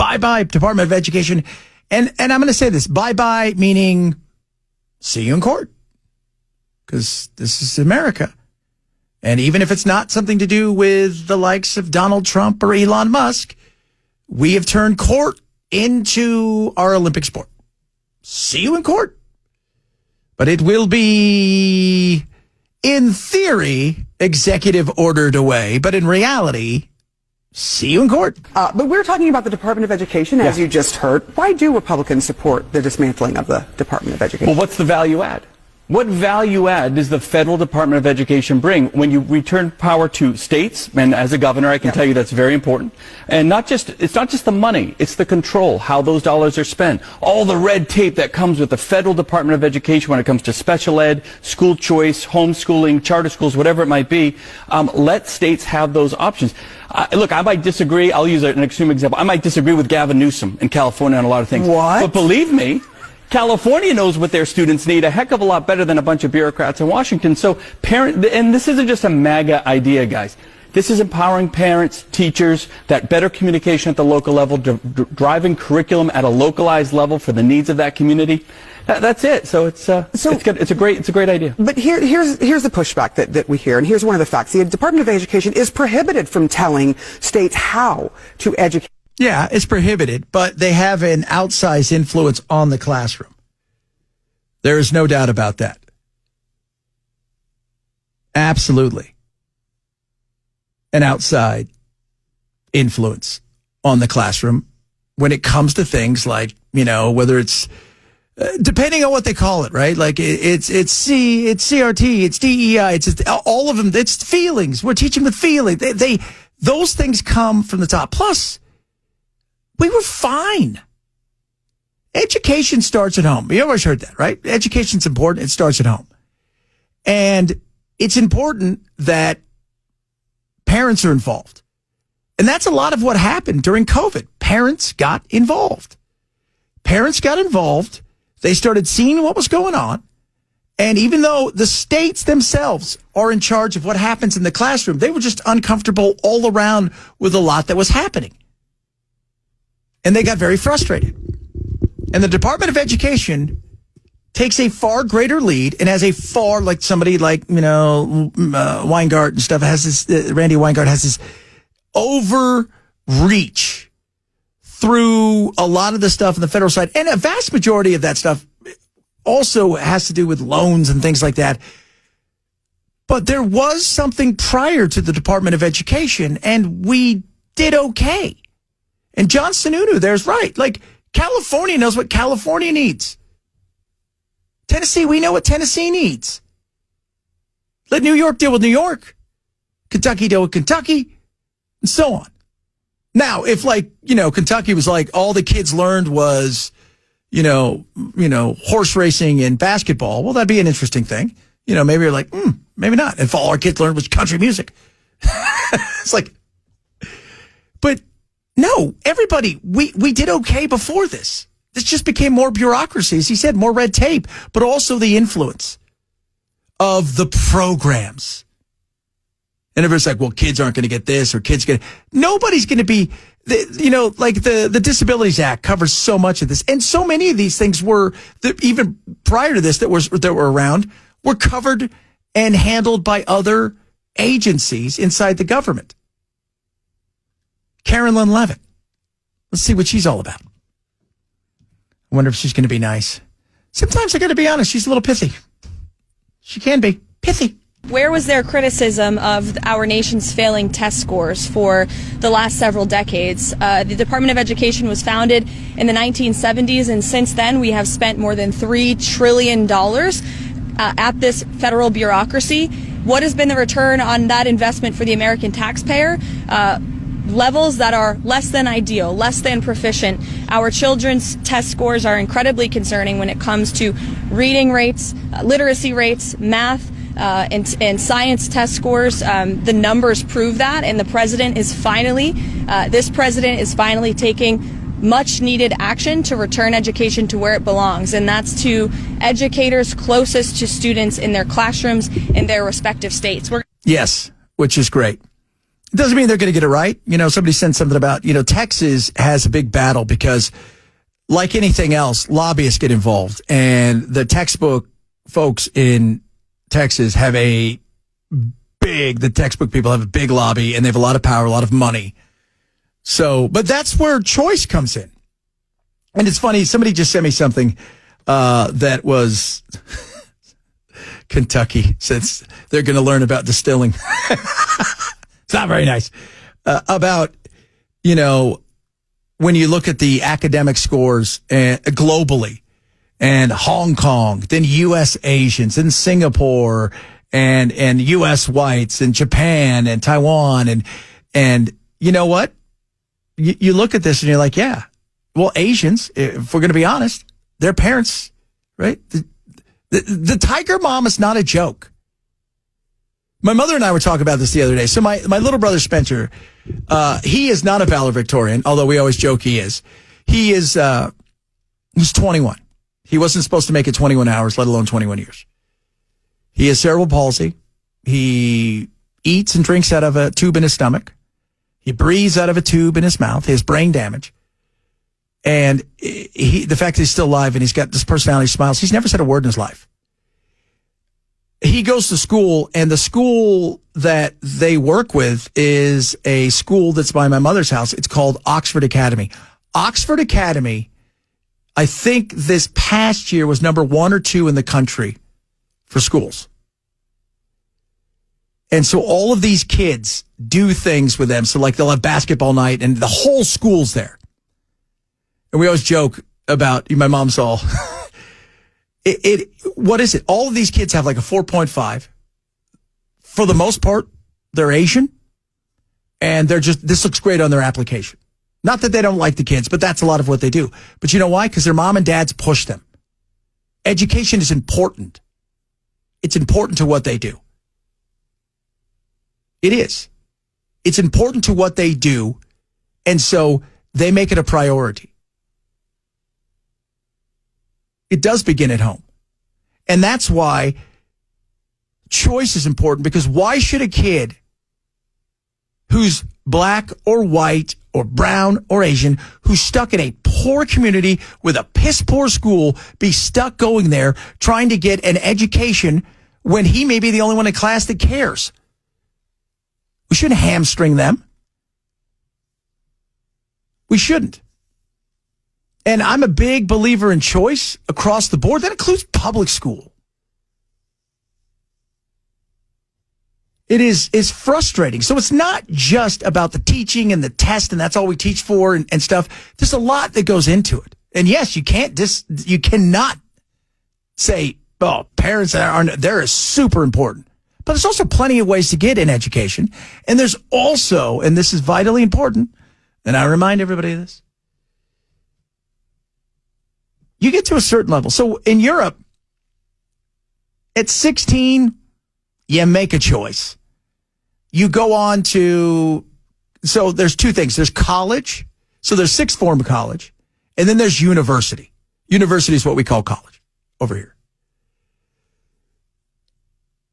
bye-bye Department of Education. And I'm going to say this, bye-bye meaning see you in court. Because this is America. And even if it's not something to do with the likes of Donald Trump or Elon Musk, we have turned court into our Olympic sport. See you in court. But it will be, in theory, executive ordered away. But in reality, see you in court. But we're talking about the Department of Education, as you just heard. Why do Republicans support the dismantling of the Department of Education? Well, what's the value add? What value add does the federal Department of Education bring when you return power to states? And as a governor, I can tell you that's very important. And it's not just the money, it's the control, how those dollars are spent. All the red tape that comes with the federal Department of Education when it comes to special ed, school choice, homeschooling, charter schools, whatever it might be. Let states have those options. Look, I might disagree. I'll use an extreme example. I might disagree with Gavin Newsom in California on a lot of things. What? But believe me, California knows what their students need a heck of a lot better than a bunch of bureaucrats in Washington. So and this isn't just a MAGA idea, guys. This is empowering parents, teachers, that better communication at the local level, driving curriculum at a localized level for the needs of that community. That's it. So it's good. It's a great idea. But here's the pushback that we hear, and here's one of the facts. The Department of Education is prohibited from telling states how to educate. Yeah, it's prohibited, but they have an outsized influence on the classroom. There is no doubt about that. Absolutely. An outside influence on the classroom when it comes to things like, whether it's, depending on what they call it, right? Like it's CRT, it's DEI, it's all of them. It's feelings. We're teaching with feeling. Those things come from the top. Plus, we were fine. Education starts at home. You always heard that, right? Education's important. It starts at home. And it's important that parents are involved. And that's a lot of what happened during COVID. Parents got involved. They started seeing what was going on. And even though the states themselves are in charge of what happens in the classroom, they were just uncomfortable all around with a lot that was happening. And they got very frustrated. And the Department of Education takes a far greater lead and has a far, like somebody like, Weingart and stuff has this, Randy Weingart has this overreach through a lot of the stuff on the federal side. And a vast majority of that stuff also has to do with loans and things like that. But there was something prior to the Department of Education, and we did okay. And John Sununu there's right. Like, California knows what California needs. Tennessee, we know what Tennessee needs. Let New York deal with New York. Kentucky deal with Kentucky, and so on. Now, if Kentucky was like, all the kids learned was, horse racing and basketball, well, that'd be an interesting thing. Maybe you're like, maybe not. If all our kids learned was country music. It's like, but no, everybody, we did okay before this. This just became more bureaucracy, as he said, more red tape, but also the influence of the programs. And everybody's like, well, kids aren't going to get this or nobody's going to be, the Disabilities Act covers so much of this. And so many of these things were, even prior to this that were around, were covered and handled by other agencies inside the government. Karen Lynn Levitt. Let's see what she's all about. I wonder if she's going to be nice. Sometimes I got to be honest, she's a little pithy. She can be pithy. Where was there criticism of our nation's failing test scores for the last several decades? The Department of Education was founded in the 1970s, and since then we have spent more than $3 trillion at this federal bureaucracy. What has been the return on that investment for the American taxpayer? Levels that are less than ideal, less than proficient. Our children's test scores are incredibly concerning when it comes to reading rates, literacy rates, math, and science test scores. The numbers prove that, and this president is finally taking much needed action to return education to where it belongs, and that's to educators closest to students in their classrooms in their respective states. Yes, which is great. It doesn't mean they're going to get it right. Somebody sent something about, Texas has a big battle because, like anything else, lobbyists get involved. And the textbook folks in Texas have the textbook people have a big lobby, and they have a lot of power, a lot of money. So, but that's where choice comes in. And it's funny, somebody just sent me something that was Kentucky, since they're going to learn about distilling. It's not very nice. About, when you look at the academic scores globally, and Hong Kong, then U.S. Asians, and Singapore, and U.S. whites, and Japan, and Taiwan, and you know what? You look at this and you're like, yeah, well, Asians, if we're going to be honest, their parents, right? The tiger mom is not a joke. My mother and I were talking about this the other day. So my little brother Spencer, he is not a valedictorian, although we always joke he is. He's 21. He wasn't supposed to make it 21 hours, let alone 21 years. He has cerebral palsy. He eats and drinks out of a tube in his stomach. He breathes out of a tube in his mouth. He has brain damage. And the fact that he's still alive and he's got this personality, smiles, he's never said a word in his life. He goes to school, and the school that they work with is a school that's by my mother's house. It's called Oxford Academy. Oxford Academy, I think this past year, was number 1 or 2 in the country for schools. And so all of these kids do things with them. So like they'll have basketball night, and the whole school's there. And we always joke about, my mom's all, what is it? All of these kids have like a 4.5. For the most part, they're Asian, and this looks great on their application. Not that they don't like the kids, but that's a lot of what they do. But you know why? Because their mom and dads push them. Education is important. It's important to what they do. It is. It's important to what they do, and so they make it a priority. It does begin at home. And that's why choice is important, because why should a kid who's black or white or brown or Asian, who's stuck in a poor community with a piss poor school, be stuck going there trying to get an education when he may be the only one in class that cares? We shouldn't hamstring them. We shouldn't. And I'm a big believer in choice across the board. That includes public school. It's frustrating. So it's not just about the teaching and the test, and that's all we teach for and stuff. There's a lot that goes into it. And yes, you cannot say, oh, parents they're super important. But there's also plenty of ways to get an education. And there's also, and this is vitally important, and I remind everybody of this, you get to a certain level. So in Europe, at 16, you make a choice. You go on to, so there's 2 things. There's college. So there's 6th form college. And then there's university. University is what we call college over here.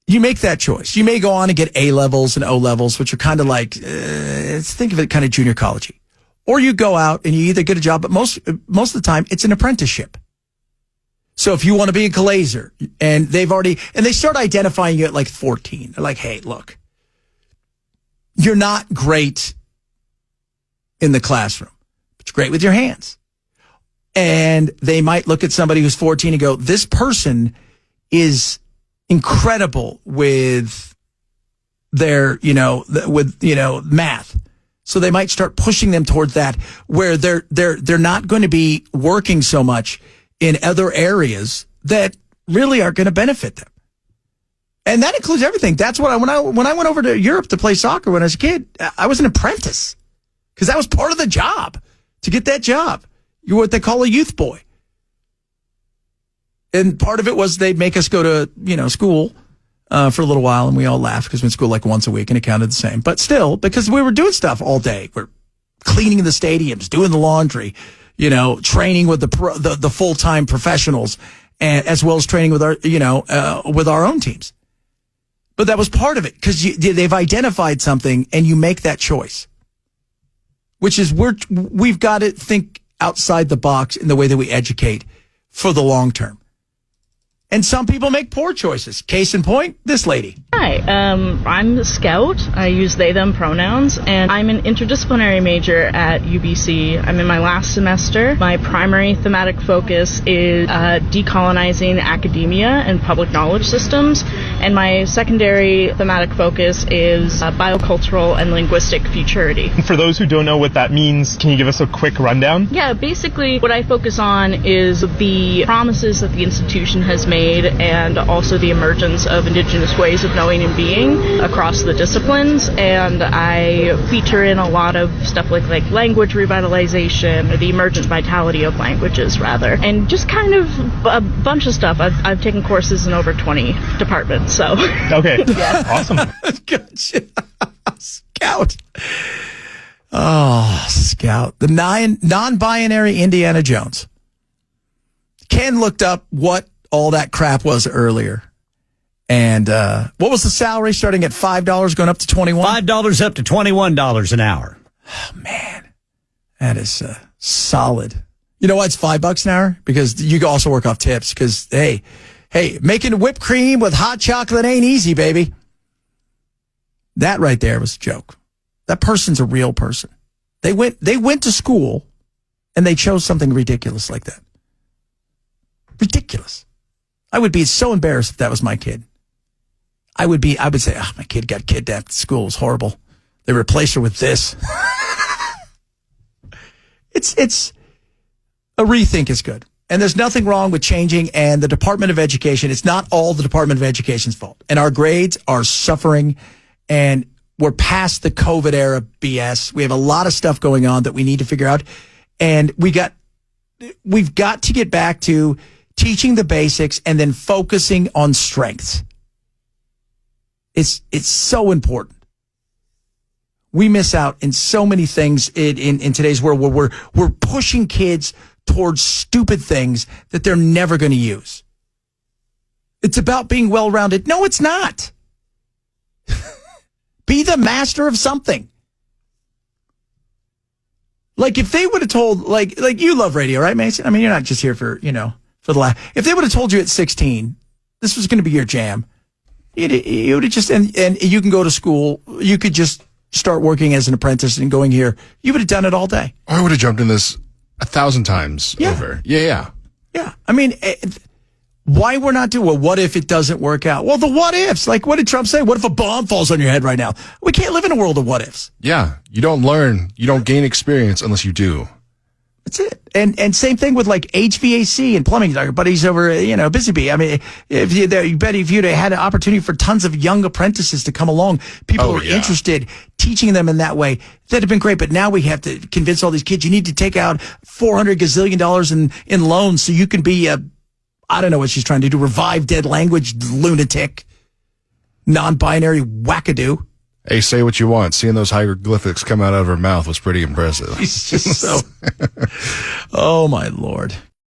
You make that choice. You may go on and get A levels and O levels, which are kind of like, think of it kind of junior college-y. Or you go out and you either get a job, but most of the time it's an apprenticeship. So if you want to be a glazer, and they start identifying you at like 14. They're like, hey, look, you're not great in the classroom, but you're great with your hands. And they might look at somebody who's 14 and go, this person is incredible with their, math. So they might start pushing them towards that, where they're not going to be working so much in other areas that really are going to benefit them. And that includes everything. That's what when I went over to Europe to play soccer when I was a kid, I was an apprentice, because that was part of the job. To get that job, you're what they call a youth boy. And part of it was they'd make us go to, school for a little while, and we all laughed because we went to school like once a week and it counted the same. But still, because we were doing stuff all day. We're cleaning the stadiums, doing the laundry, training with the full-time professionals, and as well as training with our, with our own teams. But that was part of it because they've identified something and you make that choice, which is we've got to think outside the box in the way that we educate for the long term. And some people make poor choices. Case in point, this lady. Hi, I'm a scout. I use they, them pronouns, and I'm an interdisciplinary major at UBC. I'm in my last semester. My primary thematic focus is decolonizing academia and public knowledge systems, and my secondary thematic focus is biocultural and linguistic futurity. For those who don't know what that means, can you give us a quick rundown? Yeah, basically what I focus on is the promises that the institution has made and also the emergence of indigenous ways of knowing and being across the disciplines, and I feature in a lot of stuff like language revitalization, or the emergent vitality of languages rather, and just kind of a bunch of stuff. I've taken courses in over 20 departments, so. Okay, yeah. Awesome. Gotcha. Scout. Oh, Scout. The non-binary Indiana Jones. Ken looked up what all that crap was earlier. And what was the salary starting at $5 going up to $21? $5 up to $21 an hour. Oh, man. That is solid. You know why it's $5 an hour? Because you can also work off tips. Because, hey, making whipped cream with hot chocolate ain't easy, baby. That right there was a joke. That person's a real person. They went to school and they chose something ridiculous like that. Ridiculous. I would be so embarrassed if that was my kid. I would say, oh, my kid got kidnapped at school. It was horrible. They replaced her with this. It's a rethink is good. And there's nothing wrong with changing. And the Department of Education, it's not all the Department of Education's fault. And our grades are suffering. And we're past the COVID era BS. We have a lot of stuff going on that we need to figure out. And we've got to get back to teaching the basics and then focusing on strengths. It's so important. We miss out in so many things in today's world where we're pushing kids towards stupid things that they're never going to use. It's about being well-rounded. No, it's not. Be the master of something. Like if they would have told, like you love radio, right, Mason? I mean, you're not just here for the laugh. If they would have told you at 16, this was going to be your jam, you would have just, and you can go to school, you could just start working as an apprentice and going here. You would have done it all day. I would have jumped in this 1,000 times over. Yeah. I mean, why we're not doing, well, what if it doesn't work out? Well, the what ifs, like what did Trump say? What if a bomb falls on your head right now? We can't live in a world of what ifs. Yeah. You don't learn, you don't gain experience unless you do. That's it. And same thing with like HVAC and plumbing. Our buddies over, Busy Bee. I mean, if you'd had an opportunity for tons of young apprentices to come along, people who are interested, teaching them in that way, that'd have been great. But now we have to convince all these kids you need to take out $400 gazillion in loans so you can be I don't know what she's trying to do, revive dead language lunatic, non-binary wackadoo. Hey, say what you want. Seeing those hieroglyphics come out of her mouth was pretty impressive. He's just so... Oh, my Lord.